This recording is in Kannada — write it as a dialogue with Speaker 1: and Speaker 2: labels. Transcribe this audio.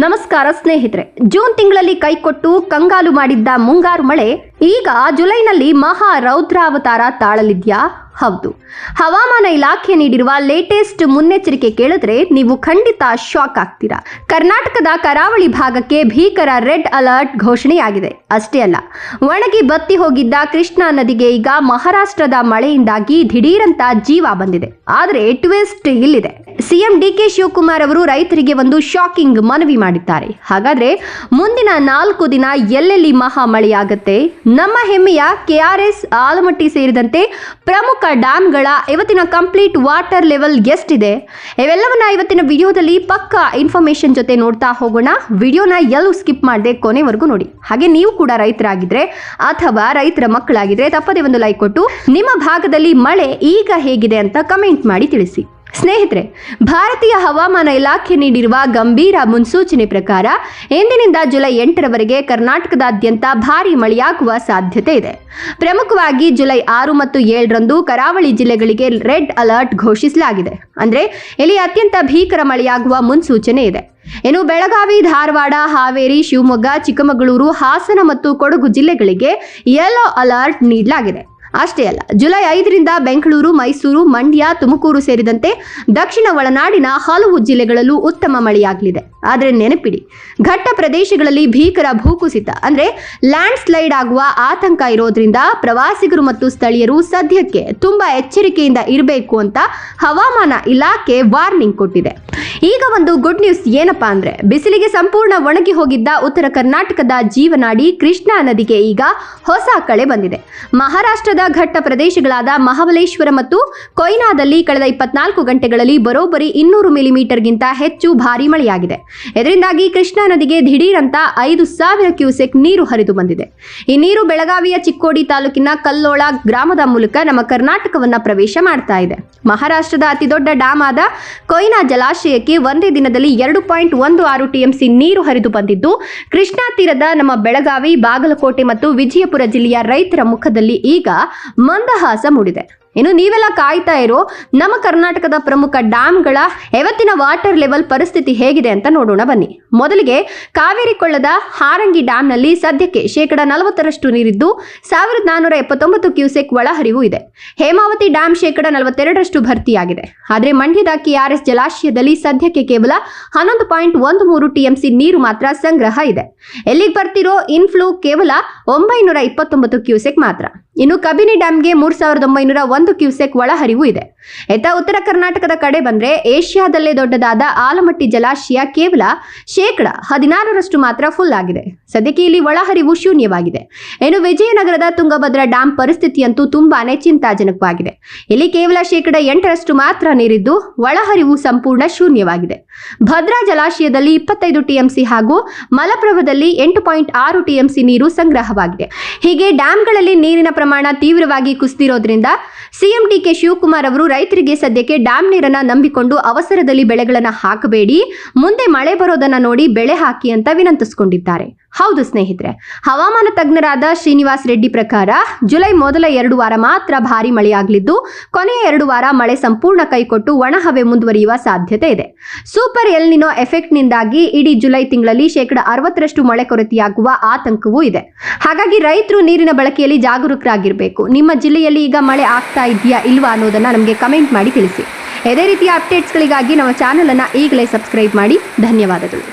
Speaker 1: ನಮಸ್ಕಾರ ಸ್ನೇಹಿತರೆ, ಜೂನ್ ತಿಂಗಳಲ್ಲಿ ಕೈಕೊಟ್ಟು ಕಂಗಾಲು ಮಾಡಿದ್ದ ಮುಂಗಾರು ಮಳೆ ಈಗ ಜುಲೈನಲ್ಲಿ ಮಹಾ ರೌದ್ರಾವತಾರ ತಾಳಲಿದ್ಯಾ? ಹೌದು. ಹವಾಮಾನ ಇಲಾಖೆ ನೀಡಿರುವ ಲೇಟೆಸ್ಟ್ ಮುನ್ನೆಚ್ಚರಿಕೆ ಕೇಳಿದ್ರೆ ನೀವು ಖಂಡಿತ ಶಾಕ್ ಆಗ್ತೀರಾ. ಕರ್ನಾಟಕದ ಕರಾವಳಿ ಭಾಗಕ್ಕೆ ಭೀಕರ ರೆಡ್ ಅಲರ್ಟ್ ಘೋಷಣೆಯಾಗಿದೆ. ಅಷ್ಟೇ ಅಲ್ಲ, ಒಣಗಿ ಬತ್ತಿ ಹೋಗಿದ್ದ ಕೃಷ್ಣಾ ನದಿಗೆ ಈಗ ಮಹಾರಾಷ್ಟ್ರದ ಮಳೆಯಿಂದಾಗಿ ದಿಢೀರಂತ ಜೀವ ಬಂದಿದೆ. ಆದರೆ ಟ್ವಿಸ್ಟ್ ಇಲ್ಲಿದೆ. ಸಿಎಂ ಡಿಕೆ ಶಿವಕುಮಾರ್ ಅವರು ರೈತರಿಗೆ ಒಂದು ಶಾಕಿಂಗ್ ಮನವಿ ಮಾಡಿದ್ದಾರೆ. ಹಾಗಾದ್ರೆ ಮುಂದಿನ 4 ದಿನ ಎಲ್ಲೆಲ್ಲಿ ಮಹಾ ಮಳೆಯಾಗುತ್ತೆ? ನಮ್ಮ ಹೆಮ್ಮೆಯ ಕೆಆರ್ಎಸ್, ಆಲಮಟ್ಟಿ ಸೇರಿದಂತೆ ಪ್ರಮುಖ ಡ್ಯಾಂಗಳ ಇವತ್ತಿನ ಕಂಪ್ಲೀಟ್ ವಾಟರ್ ಲೆವೆಲ್ ಎಷ್ಟಿದೆ? ಇವೆಲ್ಲವನ್ನ ಇವತ್ತಿನ ವಿಡಿಯೋದಲ್ಲಿ ಪಕ್ಕಾ ಇನ್ಫಾರ್ಮೇಶನ್ ಜೊತೆ ನೋಡ್ತಾ ಹೋಗೋಣ. ವಿಡಿಯೋನ ಎಲ್ಲೂ ಸ್ಕಿಪ್ ಮಾಡದೆ ಕೊನೆವರೆಗೂ ನೋಡಿ. ಹಾಗೆ ನೀವು ಕೂಡ ರೈತರಾಗಿದ್ರೆ ಅಥವಾ ರೈತರ ಮಕ್ಕಳಾಗಿದ್ರೆ ತಪ್ಪದೆ ಒಂದು ಲೈಕ್ ಕೊಟ್ಟು ನಿಮ್ಮ ಭಾಗದಲ್ಲಿ ಮಳೆ ಈಗ ಹೇಗಿದೆ ಅಂತ ಕಮೆಂಟ್ ಮಾಡಿ ತಿಳಿಸಿ. ಸ್ನೇಹಿತರೆ, ಭಾರತೀಯ ಹವಾಮಾನ ಇಲಾಖೆ ನೀಡಿರುವ ಗಂಭೀರ ಮುನ್ಸೂಚನೆ ಪ್ರಕಾರ ಇಂದಿನಿಂದ ಜುಲೈ 8ರವರೆಗೆ ಕರ್ನಾಟಕದಾದ್ಯಂತ ಭಾರೀ ಮಳೆಯಾಗುವ ಸಾಧ್ಯತೆ ಇದೆ. ಪ್ರಮುಖವಾಗಿ ಜುಲೈ 6 ಮತ್ತು 7ರಂದು ಕರಾವಳಿ ಜಿಲ್ಲೆಗಳಿಗೆ ರೆಡ್ ಅಲರ್ಟ್ ಘೋಷಿಸಲಾಗಿದೆ. ಅಂದ್ರೆ ಇಲ್ಲಿ ಅತ್ಯಂತ ಭೀಕರ ಮಳೆಯಾಗುವ ಮುನ್ಸೂಚನೆ ಇದೆ. ಇನ್ನು ಬೆಳಗಾವಿ, ಧಾರವಾಡ, ಹಾವೇರಿ, ಶಿವಮೊಗ್ಗ, ಚಿಕ್ಕಮಗಳೂರು, ಹಾಸನ ಮತ್ತು ಕೊಡಗು ಜಿಲ್ಲೆಗಳಿಗೆ ಯೆಲ್ಲೋ ಅಲರ್ಟ್ ನೀಡಲಾಗಿದೆ. ಅಷ್ಟೇ ಅಲ್ಲ, ಜುಲೈ 5ರಿಂದ ಬೆಂಗಳೂರು, ಮೈಸೂರು, ಮಂಡ್ಯ, ತುಮಕೂರು ಸೇರಿದಂತೆ ದಕ್ಷಿಣ ಒಳನಾಡಿನ ಹಲವು ಜಿಲ್ಲೆಗಳಲ್ಲೂ ಉತ್ತಮ ಮಳೆಯಾಗಲಿದೆ. ಆದರೆ ನೆನಪಿಡಿ, ಘಟ್ಟ ಪ್ರದೇಶಗಳಲ್ಲಿ ಭೀಕರ ಭೂಕುಸಿತ ಅಂದ್ರೆ ಲ್ಯಾಂಡ್ ಸ್ಲೈಡ್ ಆಗುವ ಆತಂಕ ಇರೋದ್ರಿಂದ ಪ್ರವಾಸಿಗರು ಮತ್ತು ಸ್ಥಳೀಯರು ಸದ್ಯಕ್ಕೆ ತುಂಬಾ ಎಚ್ಚರಿಕೆಯಿಂದ ಇರಬೇಕು ಅಂತ ಹವಾಮಾನ ಇಲಾಖೆ ವಾರ್ನಿಂಗ್ ಕೊಟ್ಟಿದೆ. ಈಗ ಒಂದು ಗುಡ್ ನ್ಯೂಸ್ ಏನಪ್ಪಾ ಅಂದ್ರೆ, ಬಿಸಿಲಿಗೆ ಸಂಪೂರ್ಣ ಒಣಗಿ ಹೋಗಿದ್ದ ಉತ್ತರ ಕರ್ನಾಟಕದ ಜೀವನಾಡಿ ಕೃಷ್ಣಾ ನದಿಗೆ ಈಗ ಹೊಸ ಕಳೆ ಬಂದಿದೆ. ಮಹಾರಾಷ್ಟ್ರದ ಘಟ್ಟ ಪ್ರದೇಶಗಳಾದ ಮಹಾಬಲೇಶ್ವರ ಮತ್ತು ಕೊಯ್ನಾದಲ್ಲಿ ಕಳೆದ 24 ಗಂಟೆಗಳಲ್ಲಿ ಬರೋಬ್ಬರಿ 200 ಮಿಲಿಮೀಟರ್ಗಿಂತ ಹೆಚ್ಚು ಭಾರೀ ಮಳೆಯಾಗಿದೆ. ಇದರಿಂದಾಗಿ ಕೃಷ್ಣಾ ನದಿಗೆ ದಿಢೀರಂತ 5,000 ಕ್ಯೂಸೆಕ್ ನೀರು ಹರಿದು ಬಂದಿದೆ. ಈ ನೀರು ಬೆಳಗಾವಿಯ ಚಿಕ್ಕೋಡಿ ತಾಲೂಕಿನ ಕಲ್ಲೋಳ ಗ್ರಾಮದ ಮೂಲಕ ನಮ್ಮ ಕರ್ನಾಟಕವನ್ನ ಪ್ರವೇಶ ಮಾಡ್ತಾ ಇದೆ. ಮಹಾರಾಷ್ಟ್ರದ ಅತಿದೊಡ್ಡ ಡ್ಯಾಮ್ ಆದ ಕೊಯ್ನಾ ಜಲಾಶಯಕ್ಕೆ ಒಂದೇ ದಿನದಲ್ಲಿ 2.16 ಟಿಎಂಸಿ ನೀರು ಹರಿದು ಬಂದಿದ್ದು, ಕೃಷ್ಣಾ ತೀರದ ನಮ್ಮ ಬೆಳಗಾವಿ, ಬಾಗಲಕೋಟೆ ಮತ್ತು ವಿಜಯಪುರ ಜಿಲ್ಲೆಯ ರೈತರ ಮುಖದಲ್ಲಿ ಈಗ ಮಂದಹಾಸ ಮೂಡಿದೆ. ಇನ್ನು ನೀವೆಲ್ಲ ಕಾಯ್ತಾ ಇರೋ ನಮ್ಮ ಕರ್ನಾಟಕದ ಪ್ರಮುಖ ಡ್ಯಾಂಗಳ ಇವತ್ತಿನ ವಾಟರ್ ಲೆವೆಲ್ ಪರಿಸ್ಥಿತಿ ಹೇಗಿದೆ ಅಂತ ನೋಡೋಣ ಬನ್ನಿ. ಮೊದಲಿಗೆ ಕಾವೇರಿ ಕೊಳ್ಳದ ಹಾರಂಗಿ ಡ್ಯಾಂನಲ್ಲಿ ಸದ್ಯಕ್ಕೆ 40% ನೀರಿದ್ದು 1479 ಕ್ಯೂಸೆಕ್ ಒಳಹರಿವು ಇದೆ. ಹೇಮಾವತಿ ಡ್ಯಾಮ್ 42% ಭರ್ತಿಯಾಗಿದೆ. ಆದರೆ ಮಂಡ್ಯದ ಕೆಆರ್ಎಸ್ ಜಲಾಶಯದಲ್ಲಿ ಸದ್ಯಕ್ಕೆ ಕೇವಲ 11.13 ಟಿಎಂಸಿ ನೀರು ಮಾತ್ರ ಸಂಗ್ರಹ ಇದೆ. ಎಲ್ಲಿಗೆ ಬರ್ತಿರೋ ಇನ್ಫ್ಲೋ ಕೇವಲ 929 ಕ್ಯೂಸೆಕ್ ಮಾತ್ರ. ಇನ್ನು ಕಬಿನಿ ಡ್ಯಾಂಗೆ 3901 ಕ್ಯೂಸೆಕ್ ಒಳಹರಿವು ಇದೆ. ಉತ್ತರ ಕರ್ನಾಟಕದ ಕಡೆ ಬಂದ್ರೆ ಏಷ್ಯಾದಲ್ಲೇ ದೊಡ್ಡದಾದ ಆಲಮಟ್ಟಿ ಜಲಾಶಯ ಕೇವಲ 16% ಮಾತ್ರ ಫುಲ್ ಆಗಿದೆ. ಸದ್ಯಕ್ಕೆ ಇಲ್ಲಿ ಒಳಹರಿವು ಶೂನ್ಯವಾಗಿದೆ. ಇನ್ನು ವಿಜಯನಗರದ ತುಂಗಭದ್ರಾ ಡ್ಯಾಮ್ ಪರಿಸ್ಥಿತಿಯಂತೂ ತುಂಬಾನೇ ಚಿಂತಾಜನಕವಾಗಿದೆ. ಇಲ್ಲಿ ಕೇವಲ 8% ಮಾತ್ರ ನೀರಿದ್ದು ಒಳಹರಿವು ಸಂಪೂರ್ಣ ಶೂನ್ಯವಾಗಿದೆ. ಭದ್ರಾ ಜಲಾಶಯದಲ್ಲಿ 25 ಟಿಎಂಸಿ ಹಾಗೂ ಮಲಪ್ರಭದಲ್ಲಿ 8.6 ಟಿಎಂಸಿ ನೀರು ಸಂಗ್ರಹವಾಗಿದೆ. ಹೀಗೆ ಡ್ಯಾಂಗಳಲ್ಲಿ ನೀರಿನ ಪ್ರಮಾಣ ತೀವ್ರವಾಗಿ ಕುಸಿದಿರೋದ್ರಿಂದ ಸಿಎಂ ಡಿಕೆ ಶಿವಕುಮಾರ್ ಅವರು ರೈತರಿಗೆ ಸದ್ಯಕ್ಕೆ ಡ್ಯಾಮ್ ನೀರನ್ನ ನಂಬಿಕೊಂಡು ಅವಸರದಲ್ಲಿ ಬೆಳೆಗಳನ್ನ ಹಾಕಬೇಡಿ, ಮುಂದೆ ಮಳೆ ಬರೋದನ್ನ ನೋಡಿ ಬೆಳೆ ಹಾಕಿ ಅಂತ ವಿನಂತಿಸಿಕೊಂಡಿದ್ದಾರೆ. ಹೌದು ಸ್ನೇಹಿತರೆ, ಹವಾಮಾನ ತಜ್ಞರಾದ ಶ್ರೀನಿವಾಸ್ ರೆಡ್ಡಿ ಪ್ರಕಾರ ಜುಲೈ ಮೊದಲ 2 ವಾರ ಮಾತ್ರ ಭಾರಿ ಮಳೆಯಾಗಲಿದ್ದು, ಕೊನೆಯ 2 ವಾರ ಮಳೆ ಸಂಪೂರ್ಣ ಕೈಕೊಟ್ಟು ಒಣಹವೆ ಮುಂದುವರಿಯುವ ಸಾಧ್ಯತೆ ಇದೆ. ಸೂಪರ್ ಎಲ್ ನಿನೋ ಎಫೆಕ್ಟ್ ನಿಂದಾಗಿ ಇಡೀ ಜುಲೈ ತಿಂಗಳಲ್ಲಿ 60% ಮಳೆ ಕೊರತೆಯಾಗುವ ಆತಂಕವೂ ಇದೆ. ಹಾಗಾಗಿ ರೈತರು ನೀರಿನ ಬಳಕೆಯಲ್ಲಿ ಜಾಗರೂಕರಾಗಿರಬೇಕು. ನಿಮ್ಮ ಜಿಲ್ಲೆಯಲ್ಲಿ ಈಗ ಮಳೆ ಆಗ್ತಾ ಇದೆಯಾ ಇಲ್ವಾ ಅನ್ನೋದನ್ನ ನಮಗೆ ಕಮೆಂಟ್ ಮಾಡಿ ತಿಳಿಸಿ. ಇದೇ ರೀತಿಯ ಅಪ್ಡೇಟ್ಸ್ಗಳಿಗಾಗಿ ನಮ್ಮ ಚಾನೆಲ್ ಅನ್ನು ಈಗಲೇ ಸಬ್ಸ್ಕ್ರೈಬ್ ಮಾಡಿ. ಧನ್ಯವಾದಗಳು.